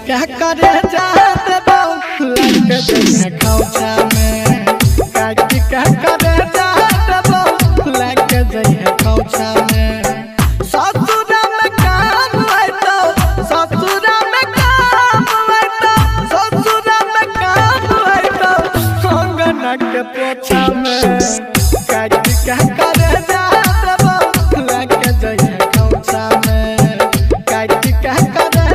क्या करे जाते बाऊ लग जइहे खौचा में काटी क्या करे जाते बाऊ लग जइहे खौचा में ससुरा में काम है तो ससुरा में काम है तो ससुरा में काम है तो अंगना के पोछा में काटी क्या करे जाते बाऊ लग जइहे खौचा में काटी क्या करे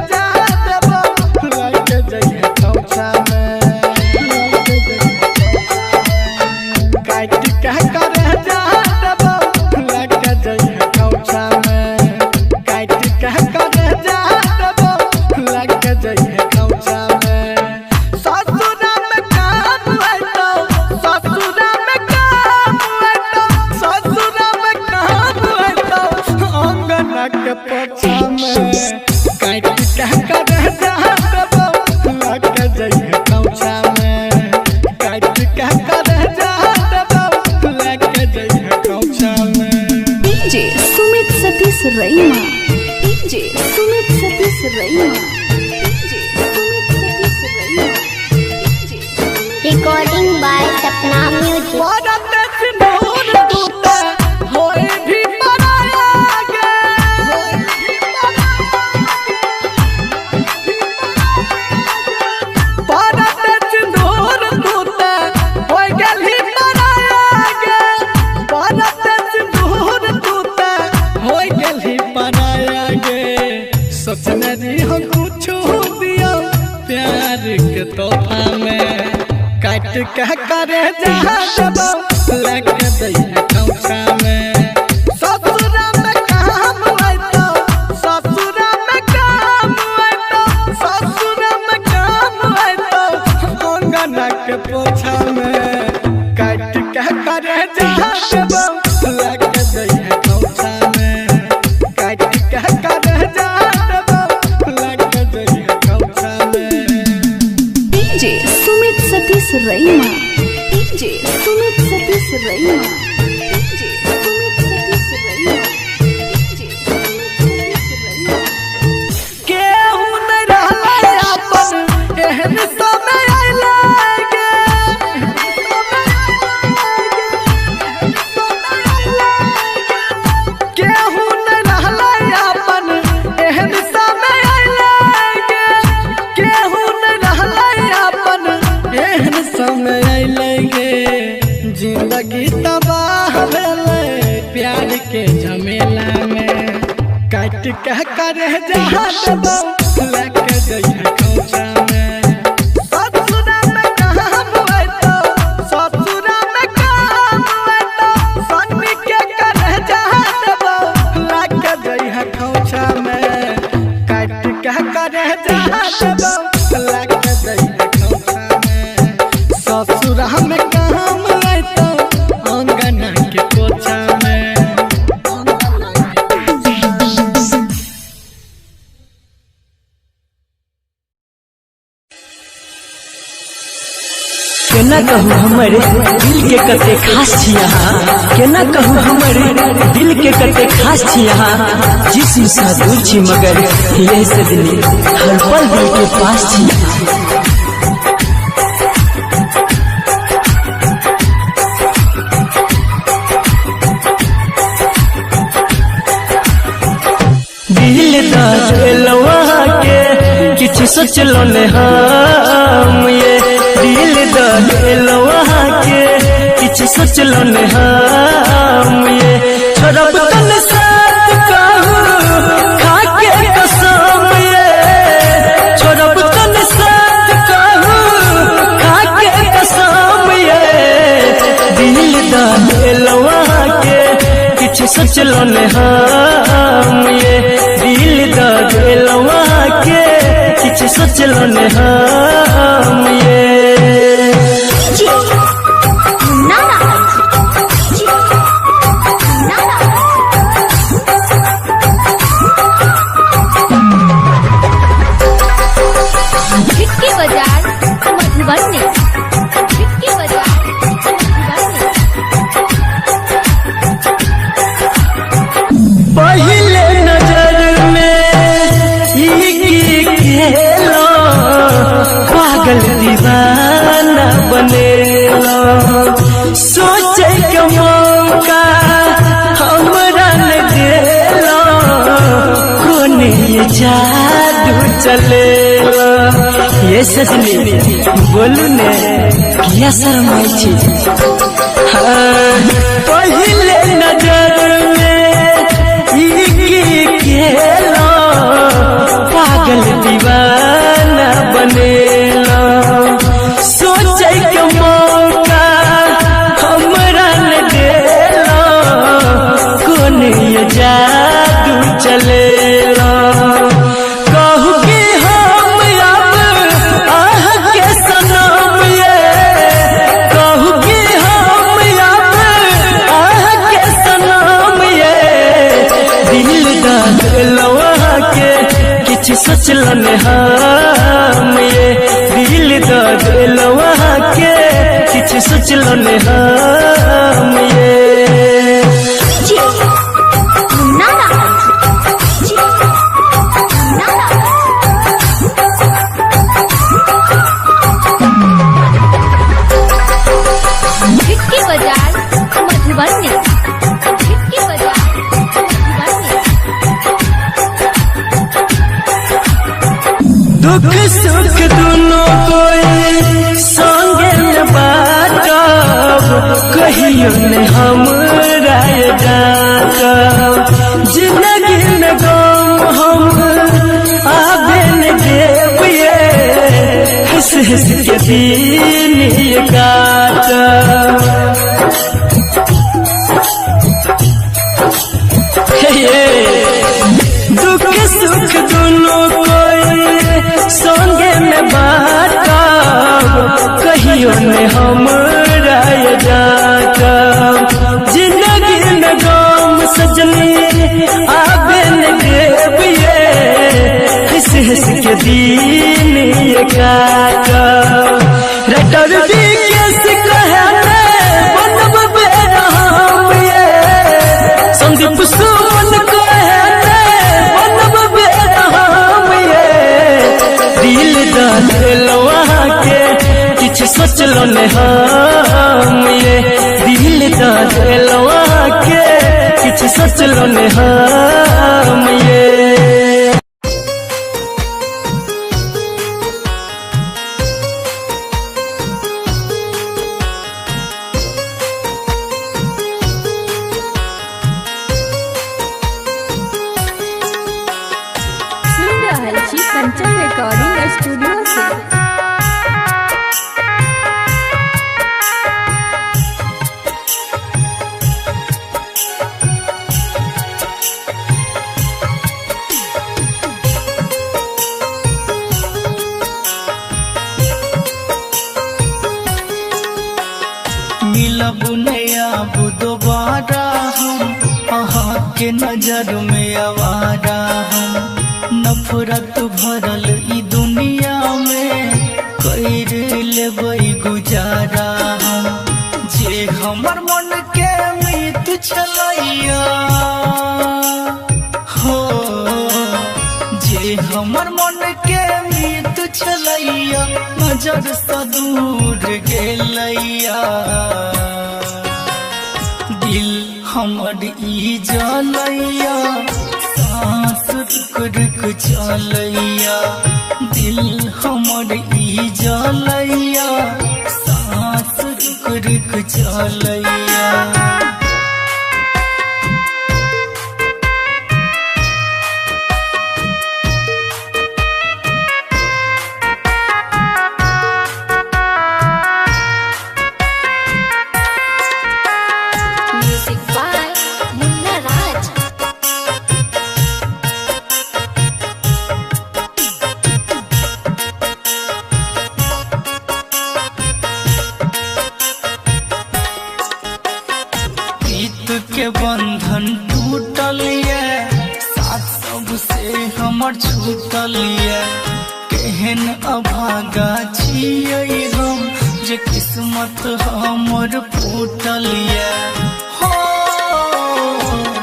Raima DJ Sumit Satish Raima DJ Sumit Satish Raima recording by Sapna music तोहफा में काट कह करे जहाँ दबो लग जइहे खौचा में ससुरा में काम है तो ससुरा में काम है तो ससुरा में काम है तो अंगना के पोछा में काट कह करे जहाँ दबो लग जइहे खौचा में काट कह करे जहाँ दबो लग जइहे खौचा में DJ Sumit Satish Raima DJ Sumit Satish Raima DJ Sumit Satish Raima DJ Sumit Satish रईमा केहू न रहले अपन एहन समय आइले केहू न रहले अपन एहन समय आइले केहू न रहले अपन एहन समय आइले जिंदगी तबाह भेले प्यार के झमेला में काट कह करे जहाँ दबो लग जइहे खौचा में ससुरा में काम है तो ससुरा में काम है तो सन्नी के करे जहाँ दबो लग जइहे खौचा में काट कह करे जहाँ दबो लग जइहे खौचा में ससुरा में काम है तो अंगना के पोछा में केना कहूँ हमारे दिल के कते खास छी यहाँ केना कहूँ हमारे दिल के कते खास छी यहाँ जिस्म सा दूर छी मगर यही से दिल हर पल दिल के पास छी दिल दलवा के किछ सोचलो ने हम ये दिल दलवा के किछ सोचलो ने हम ये छोड़ब तन साथ कहूँ खाके कसम ये छोड़ब तन साथ कहूँ खाके कसम ये सोचलो ने हम ये दिल द दिलवा के किछ सोचलो ने हम ये पहले नजर में खेलो पागल दीवाना बनेलो सोचे के मौका हमरा न देलो कोने ये जादू चलेलो ये सजनी बोलू ने किया शर्माई छी पहले नजर खेलो पागल दीवाना बनेलो सोचे के मौका हमरा न देलो कोने ये जादू चलेलो कहू कि हम अब आह के सनम ये कहू कि हम अब आह के सनम ये दिल दिलवा के किछ सोचलो ने हम ये दिल दिलवा के किछ सोचलो ने हम ये दुख सुख दोनों कोई संगे में बाटब कहियो ने हमरा जाटब जिंदगी में गम हम आबे न देब ये हंस हंस के दिन ये काटब दुख सुख दोनों संगे में बाटब कहियो ने हमरा जाटब जिंदगी में गम सजनी आबे न देब ये हंस हंस के दिन ये काटब रटर भी कैसे कहे बनब बेरहम ये संदीप सुमन कहे बनब बेरहम ये दिल दिलवा के किछ सोचलो ने हम ये दिल दिलवा के किछ सोचलो ने हम ये कंचन रिकॉर्डिंग स्टूडियो से मिलब नया दोबारा हम अहाँ के नजर में आवारा हम नफरत भरल ई दुनिया में कर लेबै गुजारा हम जे हमर मन के मीत छलैया हो जे हमर मन के मीत छलैया नजर सँ दूर गेलैया दिल हमर ई जलैया सांस रुक रुक चलैया दिल हमर ई जलैया सांस रुक रुक चलैया म्यूजिक बाय मुन्ना राज। छूटलिए केहन अभागा छियै हम जे किस्मत हमर फूटलिए हो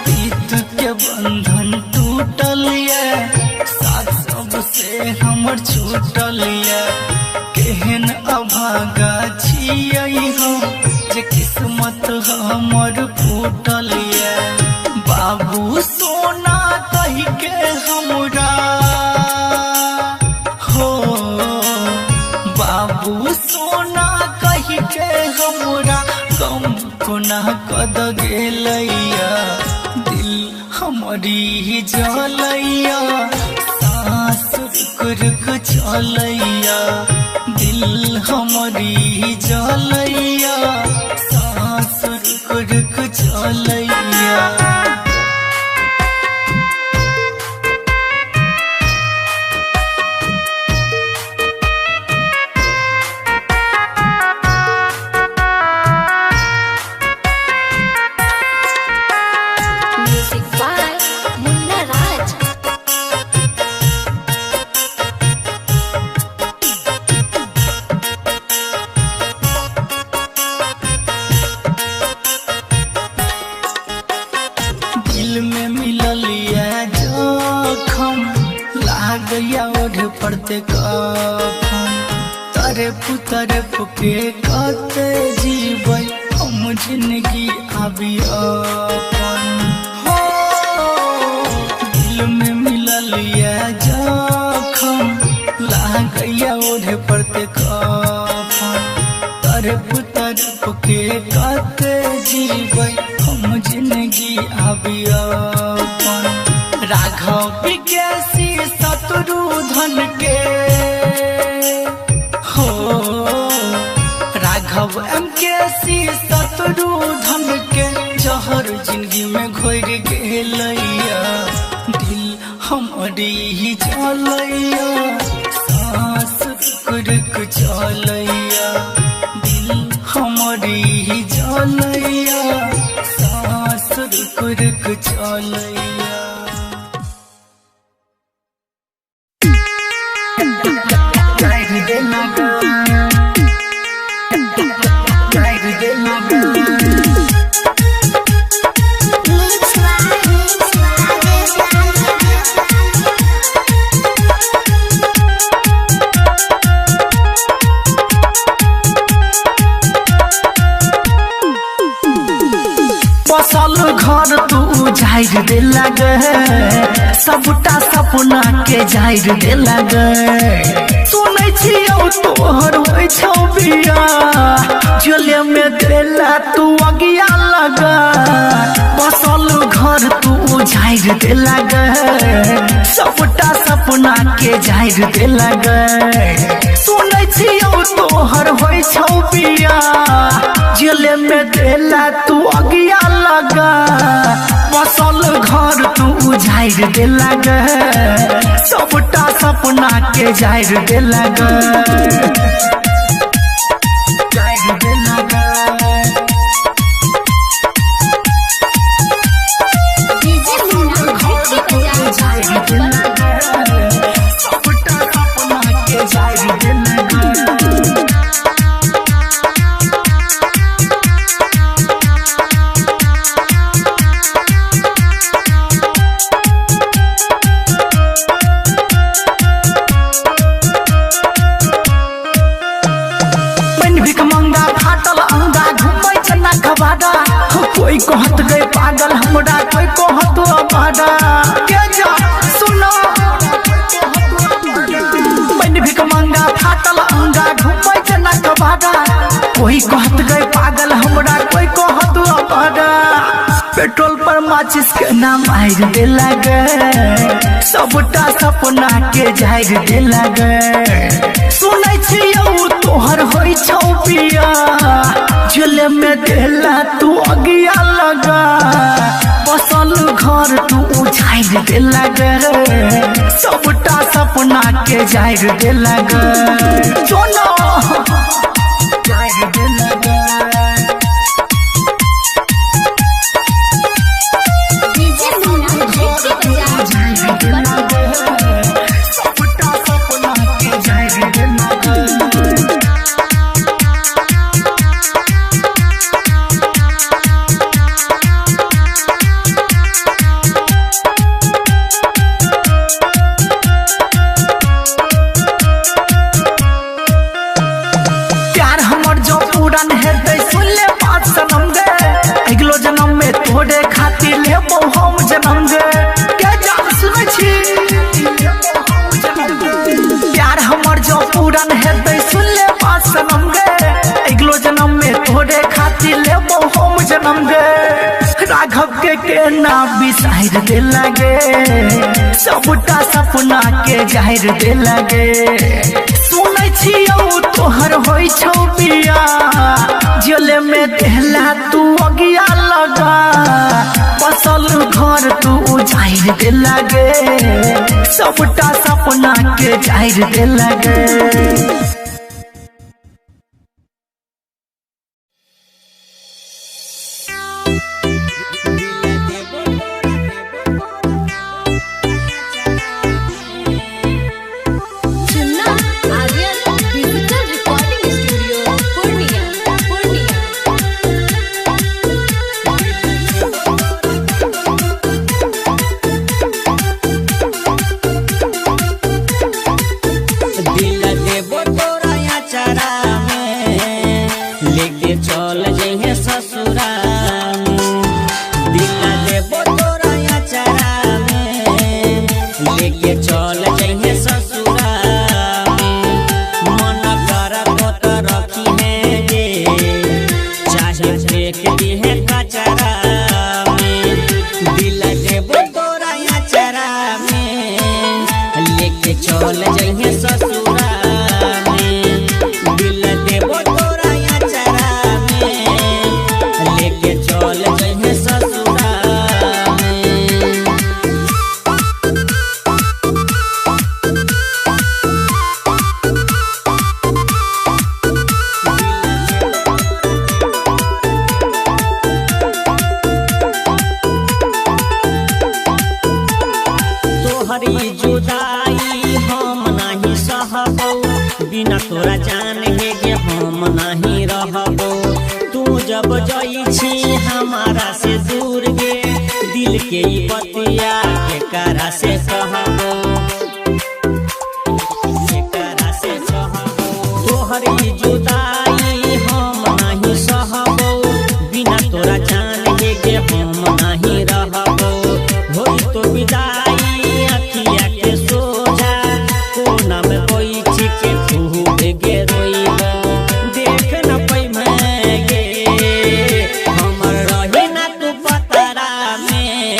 प्रीत के बंधन टूटलिए साथ सबसे हमर छूटलिए केहन अभागा छियै हम जे किस्मत हमर फूटलिए बाबू सोना कह के हमरा हो बाबू सोना कह के हमरा गम कोना कद गेलैया दिल हमारी जलैया सांस रुक रुक चलैया दिल हमारी जलैया सांस रुक रुक चलैया Music by Munna Raj. दिल में मिललिया जखम लागया ओढ़ पड़ते कफन तरफ के कते जीबै हम जिंदगी आबी अपन हो दिल में मिललिया जखम लागया ओढ़ पड़ते कफन तरफ के कते जीबै हम जिंदगी आबी अपन राघव विज्ञासी शत्रुधन के हो राघव MKC शत्रुधन के जहर जिंदगी में घोर गेलैया दिल हमारी जलैया सांस रुक रुक चलैया दिल हमारी जलैया सांस रुक रुक चलैया बसल घर तू जाहिर दे लगे सबटा सपना के जाहिर दे लगे सुनै छियौ तोहर होइ छौ बिया जले में देला तू अगिया लगा बसल घर तू जाहिर दे लगे सबटा सपना के जाहिर दे लगे सुनै छियौ तोहर होइ छौ बिया जले में देला तू अगिया लगा बसल घर तू जाहिर दे लगे सबटा सपना के जाहिर दे लगे जाहिर दे लगे DJ Munna Raj. जाहिर दे लगे सबटा सपना के जाहिर दे लगे कोई कहत गए पागल हमरा कोई कहत अबाड़ा के जा सुनो बन भिक मंगा फाटल अंगा घुमै जना कबाड़ा कोई कहत गए पागल हमरा कोई कहत अबाड़ा पेट्रोल पर माचिस के नाम आइर दे लगे सबटा सपना के जाहिर दे लगे सुनै छियौ तोहर होइ छौ पिया जले में देला तू अगिया लगा बसल घर तू जाहिर दे लगे सबटा सपना के जाहिर दे लगे चलो जाहिर दे लगे DJ Munna Raj. लेबो हम जन्म गे राघव के ना बिसार दे लगे सबटा सपना के जाहिर दे लगे सुनै छियौ तोहर होई छौ बिया जेल में देहला तू अगिया लगा बसल घर तू उजाइर दे लगे सबटा सपना के जाहिर दे लगे बिना तोरा जान गे हम नहीं रहबो तू जब जाई छी हमारा से दूर गे दिल के ई बतिया के करा से कहबो तोहरी जुदाई हम नहीं सहबो बिना तोरा जान गे हम नहीं रहबो होई तो विदाई अखिया के सोझा कोना में कोई छिके गे रोइबो देख न पई मैं गे हमर रही ना तू पतरा में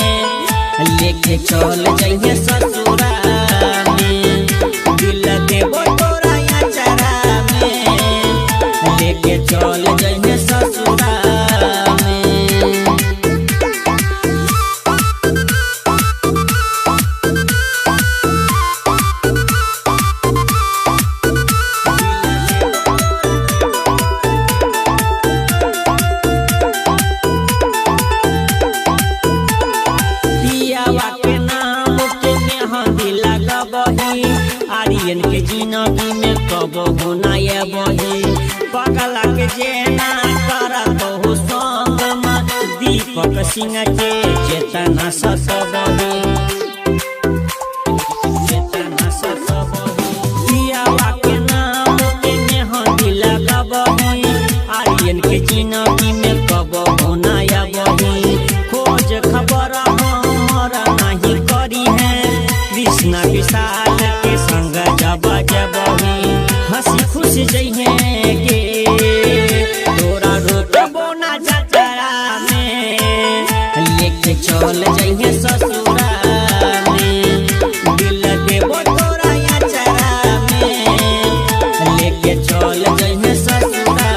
लेके चल जइहे ससुरा में दिल देबो तोरा याचरा में लेके चल जइहे ससुरा आर्यन के जिंदगी में कबो गुनाया बही पगला के जेना करा तो संग में दीपक सिंह के चेतना ससबही पियावा के नाम के मेहंदी लगबही आर्यन के जिंदगी में कबो गुनाया बही खोज खबर हमरा नहीं करी है कृष्णा विशाल हंसी खुशी जइहे गे तोरा रोकबो ना जतरा में लेके चल जइहे ससुरा में दिल देबो तोरा याचरा में लेके चल जइहे ससुरा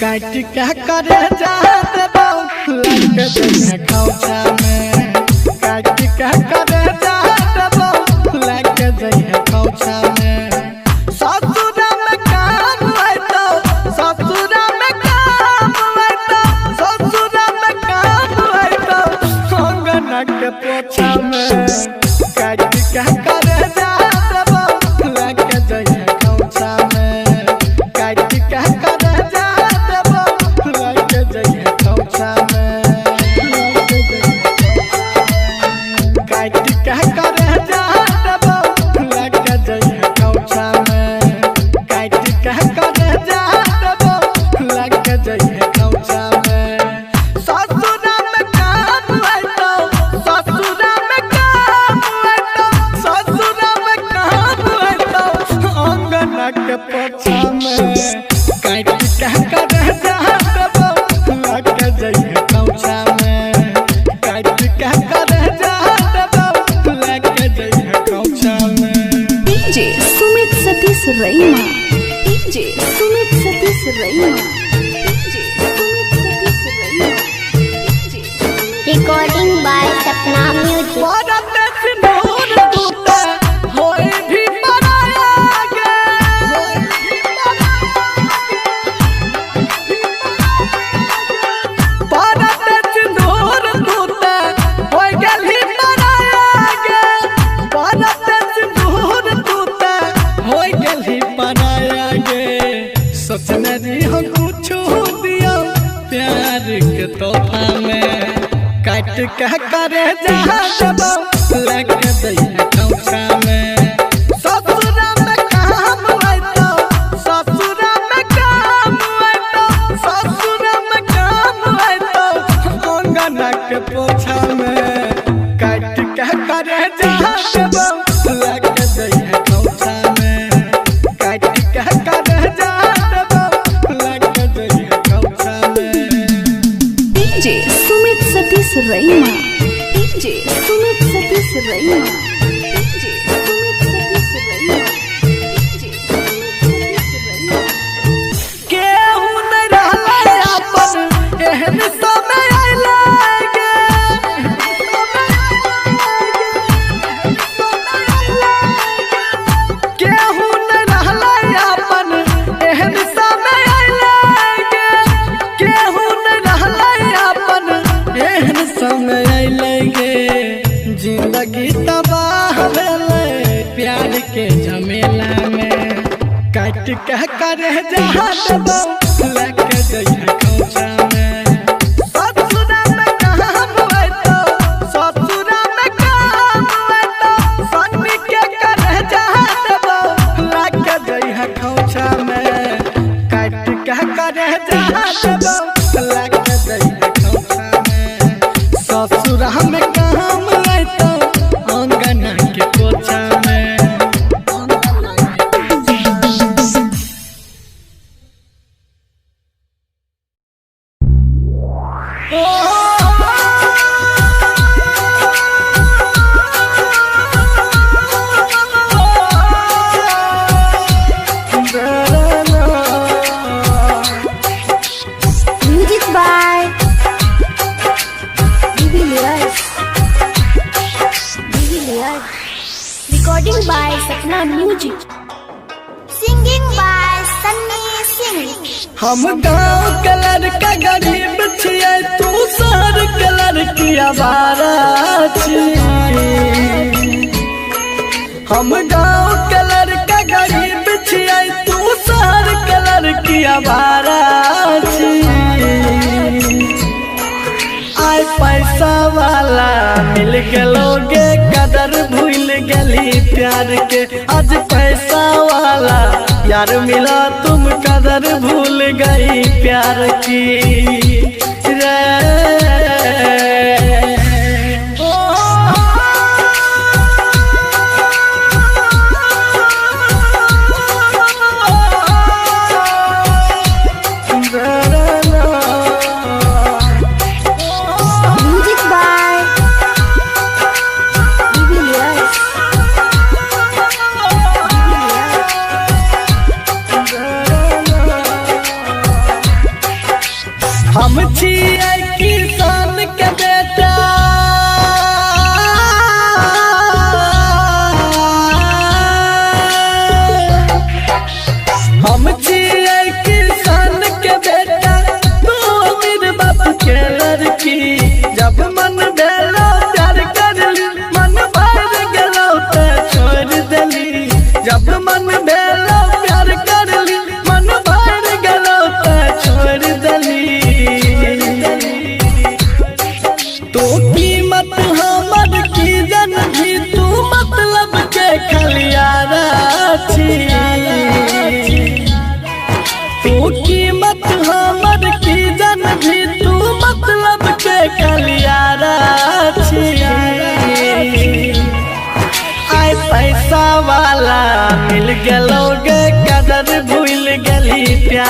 काट क्या करे जाते बाबू लग जइहे खौचा में काट क्या करे जाते बाबू लग जइहे खौचा में ससुरा में काम आइतो ससुरा में काम आइतो पोछा में काट के करे जा देबो लगे जइहे खौछा में काट के करे जा देबो लगे जइहे खौछा में काट के करे जा देबो लगे जइहे खौछा में काट के करे जा देबो लगे जइहे खौछा में ससुरा में काम आइतो ससुरा में काम आइतो ससुरा में काम आइतो अंगना के पोछा में काट के करे जा देबो लगे जइहे खौछा में काट के करे जा देबो लगे जइहे खौछा में DJ Sumit Satish Raima DJ Sumit Satish Raima DJ Sumit Satish Raima DJ recording by Sapna music परत सिंदूर टूटे होई भी पराया गे परत सिंदूर टूटे होई गेली पराया गे परत सिंदूर टूटे होई गेली पराया गे सोचने दी हम कुछ दिया प्यार के तोहफा में काट के करे जा देबो लगे जइहे खौछा में ससुरा में काम आइतो ससुरा में काम आइतो ससुरा में काम आइतो अंगना के पोछा में काट के करे जा देबो लगे जइहे खौछा में काट के करे जा देबो लगे जइहे खौछा में DJ Sumit Satish Raima DJ Sumit Satish Raima DJ Sumit Satish Raima DJ Sumit Satish रईमा केहू नहीं रहले अपन एहन समय आइले गे केहू नहीं रहले अपन एहन समय आइले गे केहू नहीं रहले अपन एहन समय आइले गे जिंदगी तबाह भेले प्यार के झमेला में काट के करे जा देबो लगे जइहे खौछा में ससुरा में काम आइतो ससुरा में काम आइतो सन्नी के करे जा देबो लगे जइहे खौछा में काट के करे जा देबो लगे जइहे खौछा में ससुरा में काम आइतो अंगना के पोछा में music by Devilliers recording by Sapna music singing by Sunny Singh हम गाँव के लड़का गरीब छियै तू शहर के लड़की आवारा छियै हम गाँव के लड़का गरीब छियै तू शहर के लड़की आवारा छियै आय पैसा वाला मिल गेलोगे कदर भूल गेली प्यार के आज पैसा वाला यार मिला तुम कदर भूल गई प्यार की रे म्यूजिक बाय डिविलियर्स हम छियै किसान के बेटा हम छियै किसान के बेटा तू अमीर बाप के लड़की जब मन भेलो प्यार कर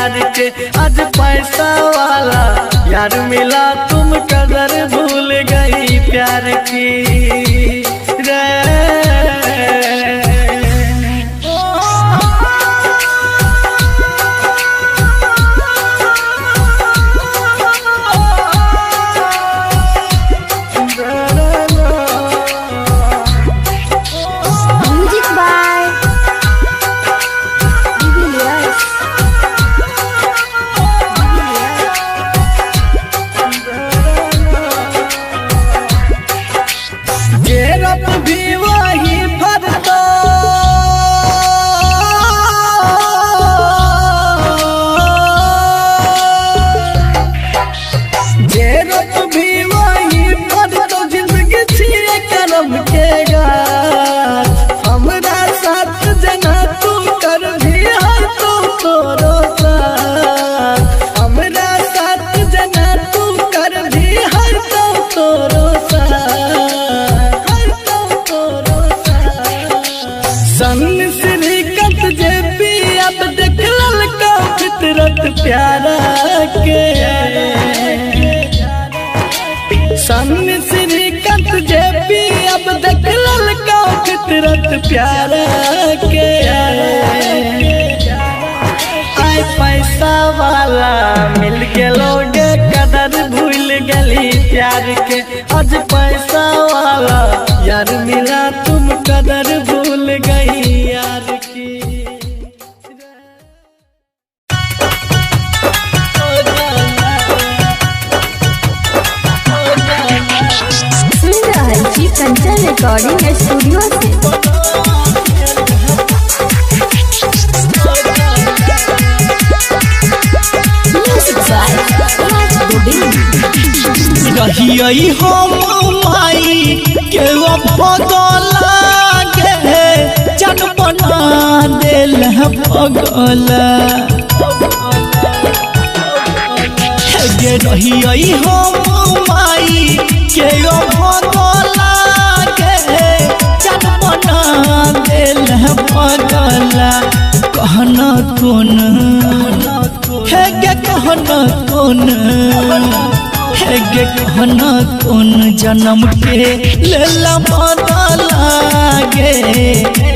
यार के। आज पैसा वाला यार मिला तुम कदर भूल गई प्यार की रे। Music by Divilas. गेरप भी वही भरता गेरप भी वही भरता जिंदगी छिए करम के गाछ। हमरा साथ जना तू कर भी है तो तोरो साथ। हमरा साथ जना तू कर भी है तो तोरो साथ। सन श्रीकंठ जे पी अब देख ललका फितरत प्यारा के। सन श्रीकंठ जे पी अब देख ललका फितरत प्यारा के। आय पैसा वाला मिल गेलोगे कदर भूल गली प्यार के। आज पैसा वाला यार मिला तुम कदर भूल गई यार की। सुन रहल छी कंचन रिकॉर्डिंग स्टूडियो से। Music by Raj Govind. रहियई हम माई के पगला गे जन बना दिल पगला गे। रहियई हम माई के पगला गे जन बना दिल पगला। कहना कौन है गे कहना कौन है गे कहना कौन जन्म के लेला बदला गे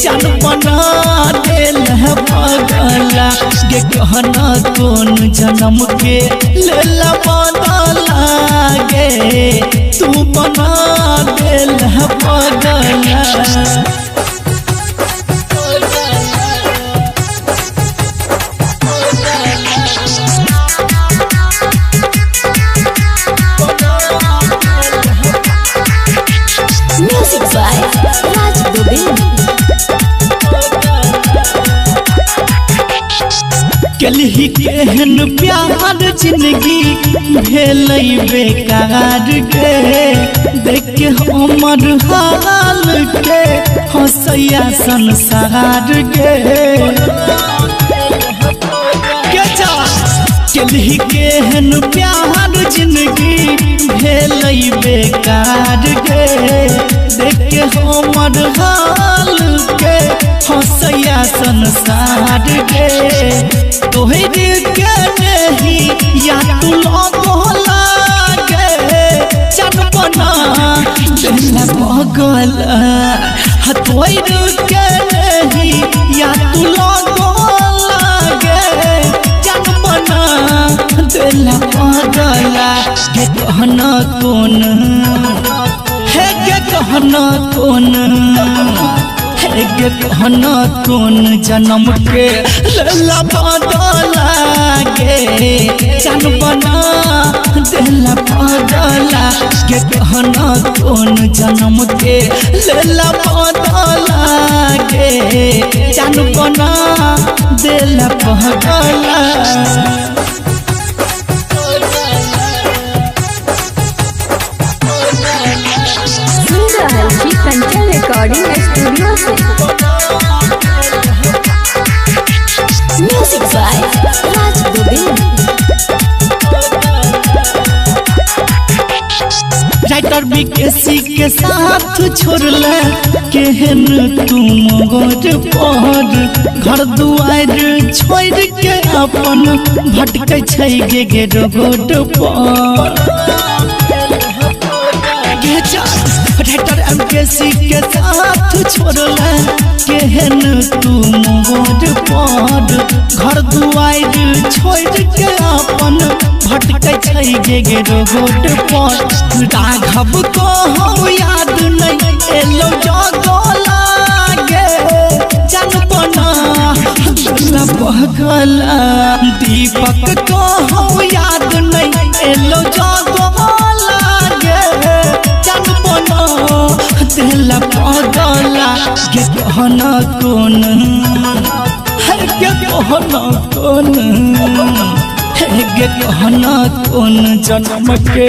जन बना दिल पगला गे। कहना कौन जन्म के लेला बदला गे तू बना दिल पगला। Music by Raj Govind. कलही केहन प्यार जिंदगी भेल बेकार गे। देख के हमर हाल के हंसैया संसार गे। कलही केहन प्यार जिंदगी भेल बेकार गे। देख के हमर हाल के हंसैया संसार गे। तोहरे के नहीं या तू लगला गे जन बना दिल पगला। तोहरे के नहीं या तू लगला गे जन बना दिल पगला गे। कहना कौन है गे कहना कौन है गे कहना कौन जन्म के लेला बदला गे जन बना दिल पगला गे। कहना कौन जन्म के लेला बदला गे जन बना दिल पगला। सुन रहल छी कंचन रिकॉर्डिंग स्टूडियो से। Music by Raj Govind. Writer BKC के साथ छोड़ले केहन तुम गोर पर घर दुआर छोड़ के अपन भटकै छै गे रोड पर राइटर एमकेसी के साथ छोड़ले केहन तुम गोर पर घर दुआर छोड़ के अपन भटकै छै गे रोड पर राघव को हम याद नहीं एलो जागो लागे जनपना बहगला दीपक को हम याद नहीं एलो जागो लागे जनपना दिल पगला गे कहना कौन है गे कहना कौन गे कहना कौन जन्म के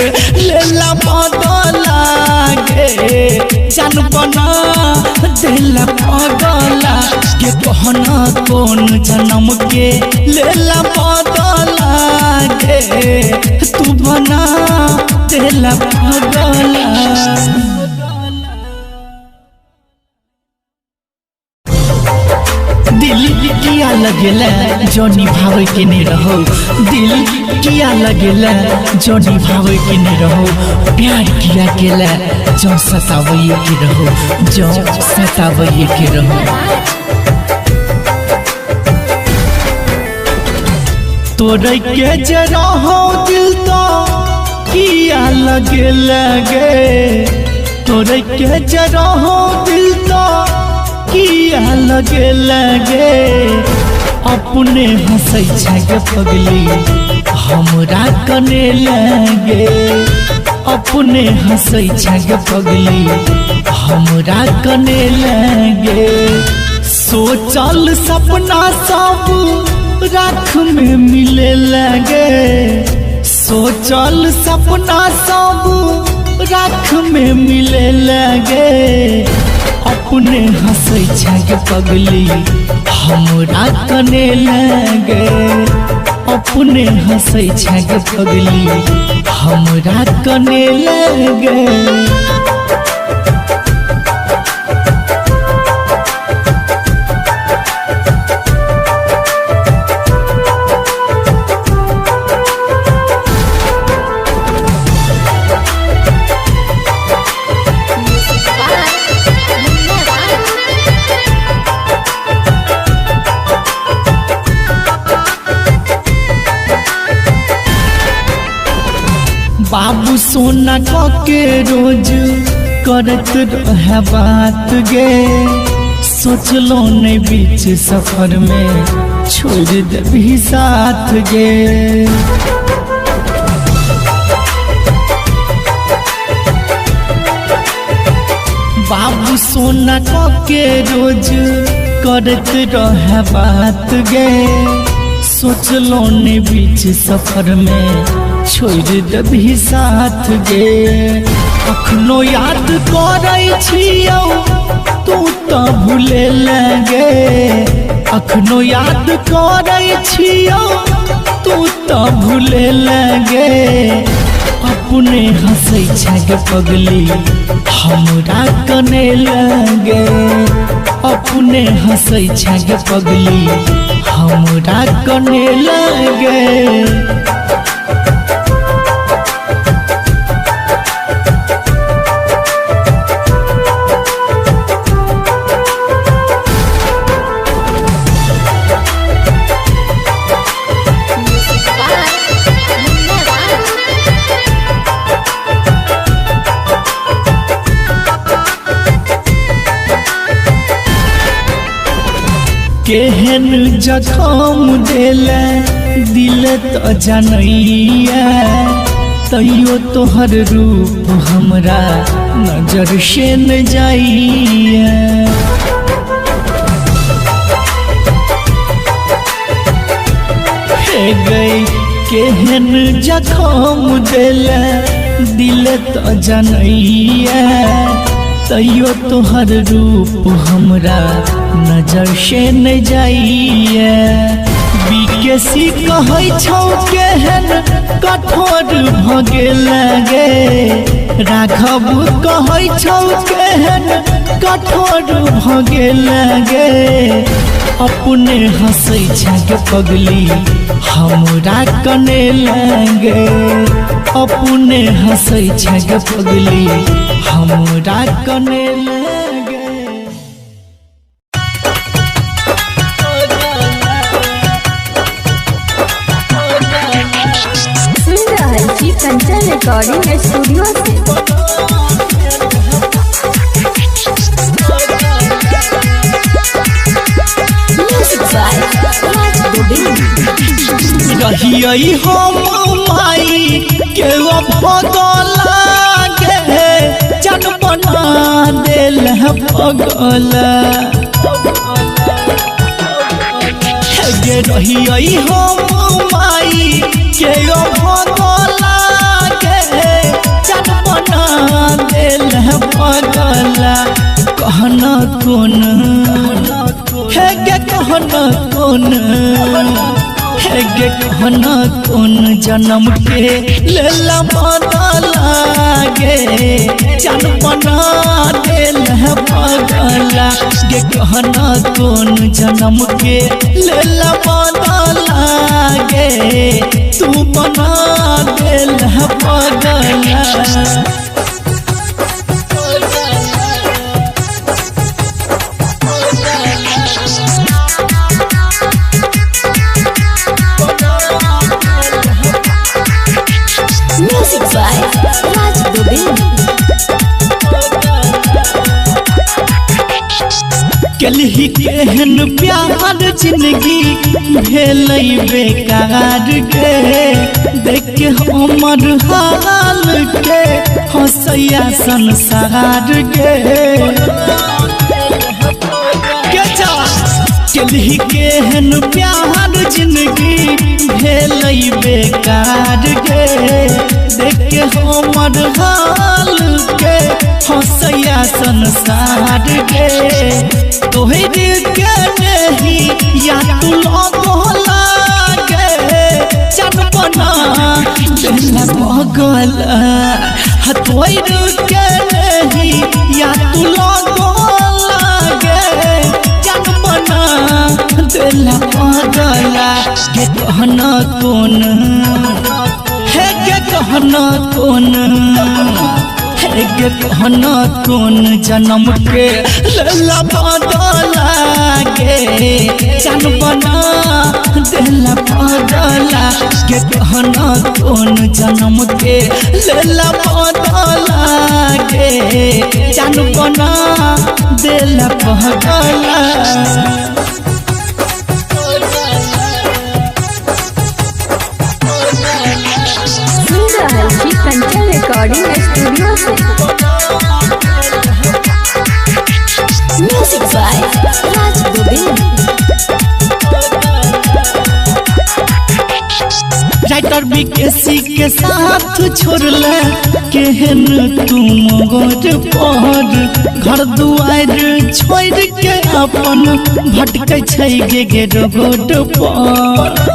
लेला बदला गे जनपना दिल पगला गे कहना कौन जन्म के लेला बदला गे तू बना दिल पगला। दिल किया लगेला जो निभावे के नहीं रहो दिल किया लगेला जो निभावे के नहीं रहो प्यार किया केला जो सतावे के रहो जो सतावे के रहो तोरे के जरा हो दिल तो किया लगेला गे तोरे के जरा हो दिल तो किया लगे अपने हंसै छै पगली हमरा कने लगे अपने हंसै छै पगली हमरा कने लगे सोचल सपना सब राख में मिले लगे सोचल सपना सब राख में मिले लगे अपने हंसै छै पगली हमरा कने लगे अपने हंसै छै पगली हमरा कने लगे बाबू सोना के रोज करत रहे बात गे सोचलो नहीं बीच सफर में छोड़ देबी साथ गे बाबू सोना के रोज करत रहे बात गे सोचलो नहीं बीच सफर में छोड़ देबी साथ गे अखनो याद करै छियौ तू तो भूले लगे अखनो याद करै छियौ तू तो भूले लगे अपने हंसै छै पगली हमरा कने लगे अपने हंसै छै पगली हमरा कने लगे केहन जखम देले दिल तो जनैया तैयो तोहर रूप हमरा नजर से न जाइया हे गई केहन जखम देले दिल तो जनैया तैयो तोहर रूप हमरा नजर से न जाइए बीकेसी कहै छौ केहन कठोर भगे लगे राघव कहै छौ केहन कठोर भ गेल गे अपने हंसै छग पगली हमरा कने लगे अपने हंसै छग पगली हमरा कने लगे सुन रहल छी कंचन रिकॉर्डिंग स्टूडियो से। Music by Raj Govind. रहियै हम माई के भगला गे जन बना देल पगल गे रहियै हम माई के भगला गे जन बना देल पगल कहना कोन हे गे कहना कोन हे गे कहना कोन जन्म के लेला बदला गे जन बना देल पगला गे कहना कोन जन्म के लेला बदला गे तू बना देल पगला म्यूजिक बाय राज गोविंद। कलही केहन प्यार जिंदगी भेलै बेकार गे देख के हमर हाल के हंसैया संसार गे कलही केहन प्यार जिंदगी भेलै बेकार गे देख के हमर हाल के हंसैया संसार गे तोहरे के नहीं या तू लगला गे जन बना देला पगल तोहरे के नहीं या तू लगला गे जन बना देला पगला गे कहना कोन हे गे कहना कोन हे गे कहना कोन जन्म के लेला बदला गे जन बना देला पगला गे कहना कोन जन्म के लेला बदला गे जन बना देला पगला सुन रहल छी कंचन रिकॉर्डिंग स्टूडियो से। Music by Raj Govind. Writer BKC के साथ छोड़ले केहन तुम गोर पर घर दुआर छोड़ के अपन भटकै छै गे रोड पर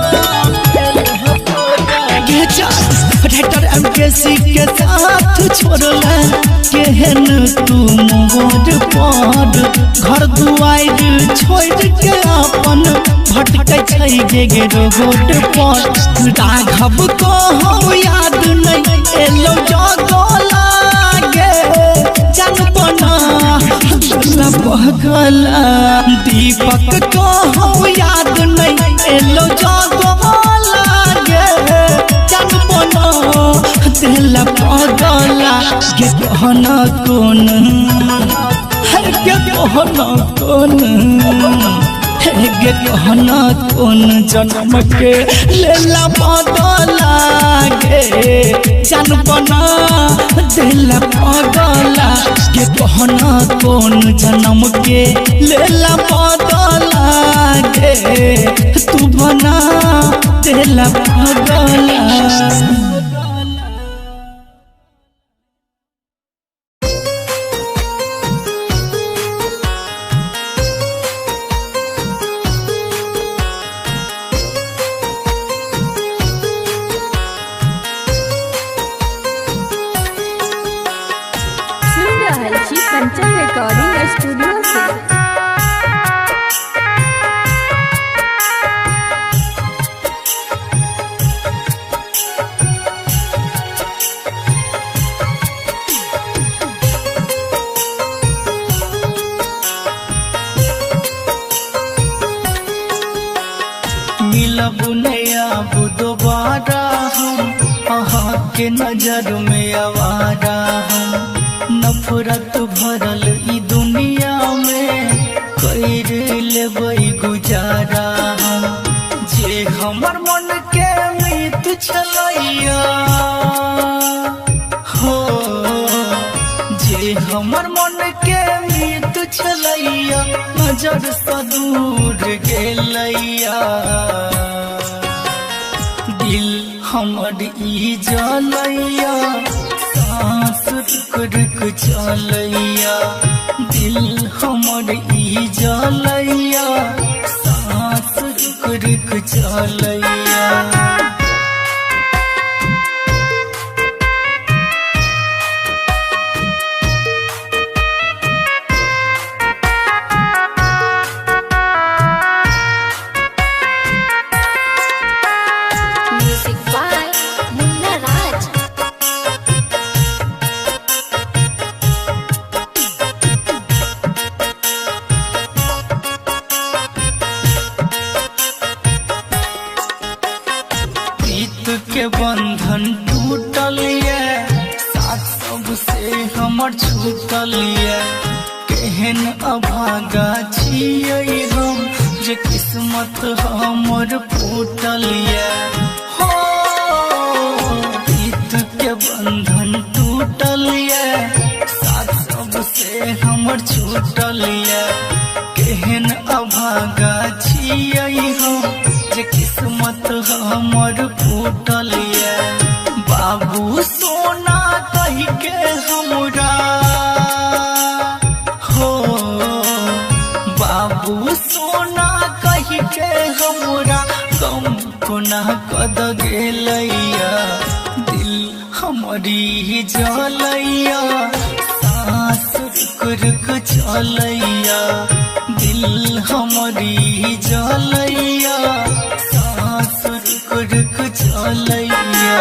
राइटर एमकेसी के साथ छोड़ले केहन तुम गोर पर घर दुआर छोड़ के अपन भटकै छै गे रोड पर राघव को हो याद नहीं एलो जगला गे जन बना पगला दीपक को हो याद नहीं एलो जगला गे जन बना देला पगला गे कहना कोन है गे कहना कोन हे गे कहना कोन जन्म के लेला बदला गे जन बना देला पगला गे कहना कोन जन्म के लेला बदला गे तू बना देला पगला। कंचन रिकॉर्डिंग स्टूडियो से। मिलब नया दोबारा हम अहाँ के नजर में आवारा हम नफरत भरल ई दुनिया में कर लेबै गुजारा हम जे हमर मन के मीत छलैया हो जे हमर मन के मीत छलैया नजर सँ दूर गेलैया दिल हमर ई जलैया सांस रुक रुक चलैया दिल हमर ई जलैया सांस रुक रुक चलैया। Music by Munna Raj. प्रीत के बंधन टूटल ये साथ सबसे हमर छूटल ये केहन अभागा छियै हम जे किस्मत हमर फूटल ये हो प्रीत के बंधन टूटल ये साथ सबसे हमर छूटल ये केहन अभागा छियै हम जे किस्मत हमर फूटल ये बाबू सोना कहि के हमरा हो बाबू सोना कहि के हमरा कम कोना कद गेलैया दिल हमरी जलैया सांस रुक रुक चलैया दिल हमरी जलैया सांस रुक रुक चलैया।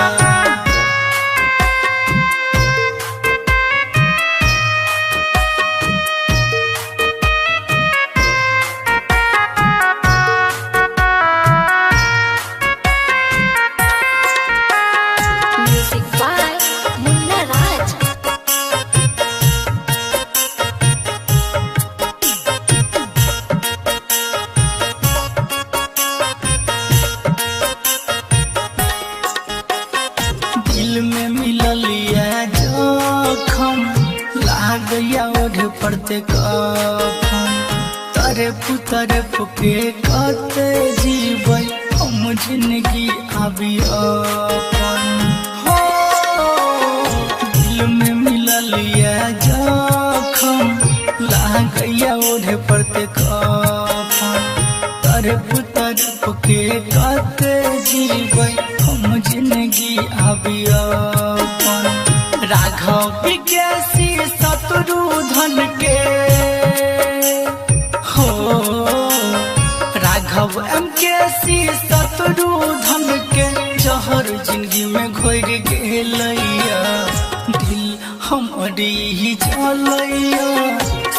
Music by Munna Raj. दिल में मिलल ये जखम लागया ओढ़ पड़ते कफन तरफ के कते जीबै हम जिंदगी आबी अपन हो दिल में मिलल ये जखम लागया ओढ़ पड़ते कफन तरफ के कते जीबै हम जिंदगी आबी अपन राघव विज्ञासी शत्रुधन के हो राघव MKC शत्रुधन के जहर जिंदगी में घोर गेलैया दिल हमरी जलैया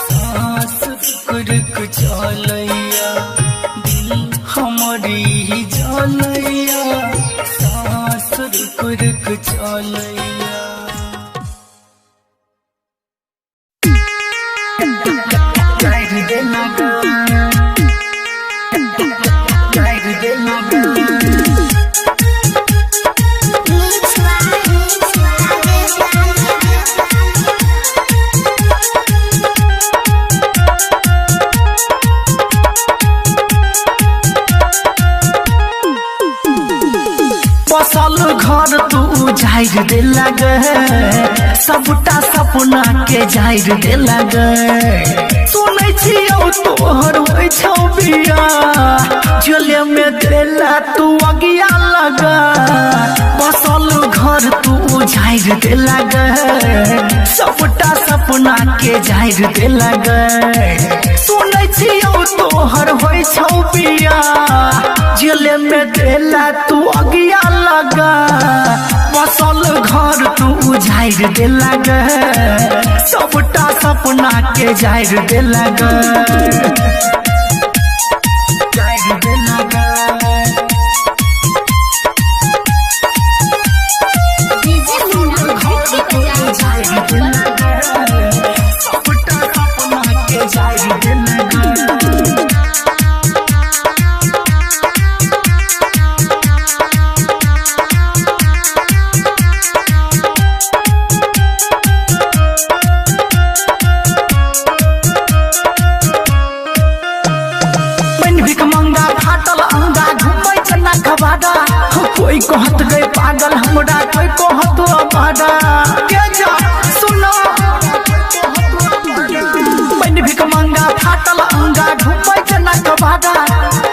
सांस रुक रुक चलैया दिल हमरी जलैया सांस रुक रुक चलैया। बसल घर तू जाहिर दे लगे सबटा सपना के जाहिर दे लगे सुन सुनै छियौ तोहर होइ छौ बिया जले में देला तू अगिया लगा बसल घर तू उजाइर दे लगा सबटा सपना के जाइर दे लगा सुनै छियौ तोहर होइ छौ बिया जले में देला तू अगिया लगा बसल घर तू उजाइर दे लगा सबटा सपना के जाइर दे लगा जाइर दे लगा डीजे मुन्ना राज की जाइर दे लगा सबटा सपना के जाइर दे लगा कोई कहत गए पागल हमरा कोई कहत अबाड़ा के जा सुनो मैंने भिक मंगा फाटल अंगा घुमै जना कबाड़ा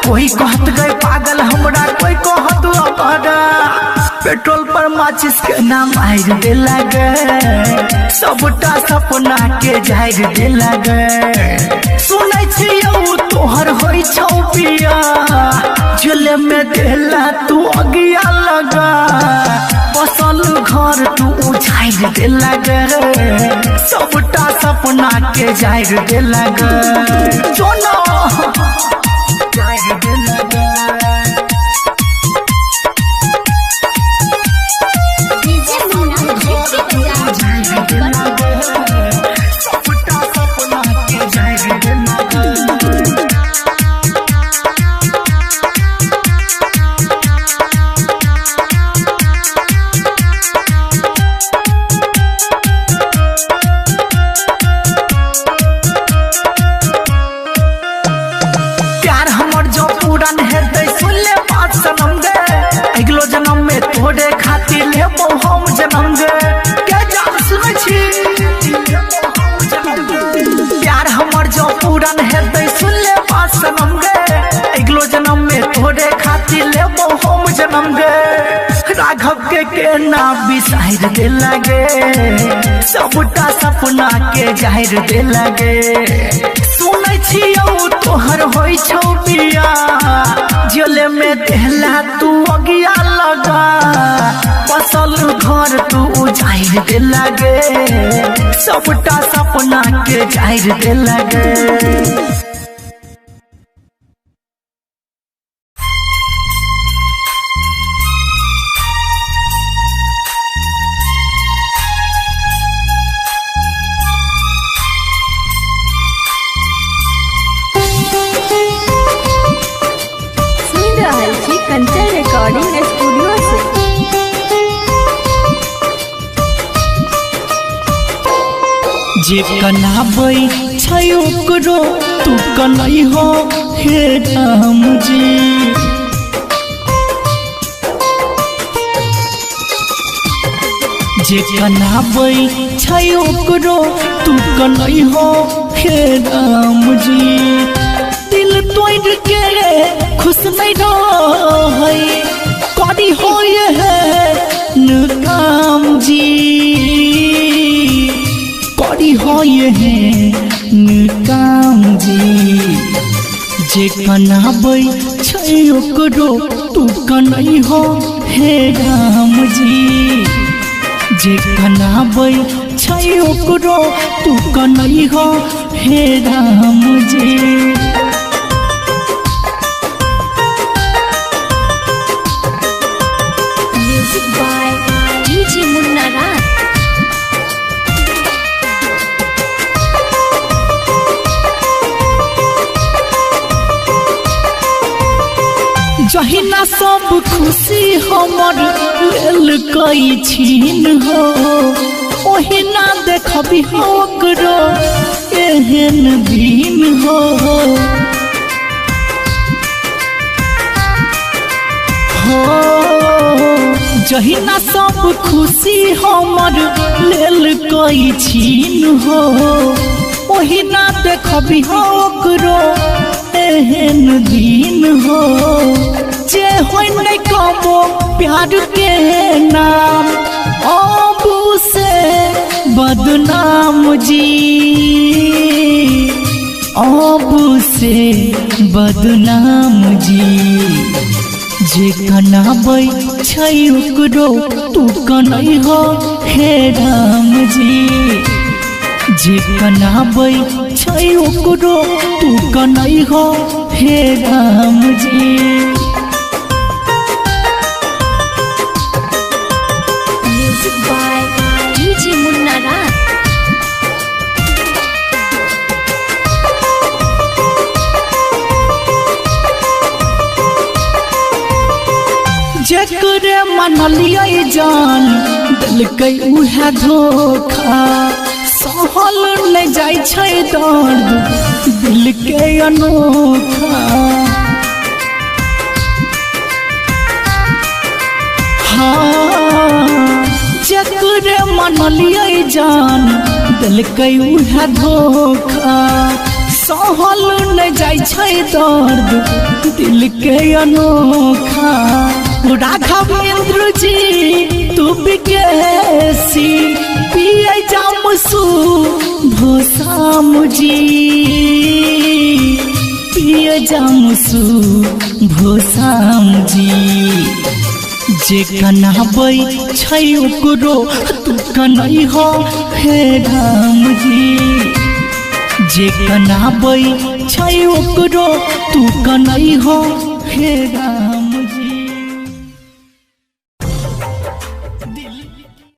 कोई कहत गए पागल हमरा कोई कहत अबाड़ा पेट्रोल पर माचिस के नाम आइर दे लगे सबटा सपना के जाइर दे लगे सुनै छियौ तोहर होइ छौ पिया जले में देला तू अगिया लगा बसल घर तू उजाइर दे लगे सबटा सपना के जाइर दे लगे जोनो जाइर दे लगे डीजे मुन्ना राज की सबटा सपना के जाइर दे लगे तोरे खातिर लेबो हम जन्म गे के जान सुनै छी प्यार हमर जो पूरन हेतै सुन ले बात सनम गे अगलो जन्म में तोरे खातिर लेबो हम जन्म गे राघव के ना बिसाइर दे लगे सबटा सपना के जाहिर दे लगे सुनै छियौ तोहर होइ छौ बिया जले में देहला तू अगिया लगा बसल घर तू उजाइर दे लगे सबटा सपना के जाहिर दे लगे कंचन रिकॉर्डिंग स्टूडियो से जे कनाबै छै ओकरो तू कनै हो हे राम जी जे कनाबै छै ओकरो तू कनै हो हे राम जी दिल तोड़ के खुश नहीं रहै करी होय है काम जी करी होय है काम जी जे कनाबै छै ओकरो तू कनै हो हे राम जी जे कनाबै छै ओकरो तू कनै हो हे राम जी डीजे मुन्ना राज जहिना सब खुशी हमर लेल कई छीन हो ओहिना देखबी ओकरो एहन दिन हो जहिना सब खुशी हमर लेल कई छीन हो कही ना देखबी हो ओकरो एहन दिन हो जे होय नहीं कबो प्यार के नाम अबू से बदनाम जी अबू से बदनाम जी जे कनाबै छै ओकरो तू कनै हो हे राम जी जे कनाबै छै ओकरो तू कनै हो हे Ram ji music by DJ मुन्ना राज। जकरे मनलियै जान दिलकै उहे धोखा सहल नहीं जाय छै दर्द दिल के अनोखा हाँ जकरे मनलियै जान दिलकै उहे धोखा सहल नहीं जाय छै दर्द दिल के अनोखा राघवेंद्र जी तू बिकेसी पिए जामसू भोसाम जी पिए जामसू भोसाम जी जे कनाबै छै ओकरो तू कनै हो हे राम जी जे कनाबै छै ओकरो तू कनै हो हे राम।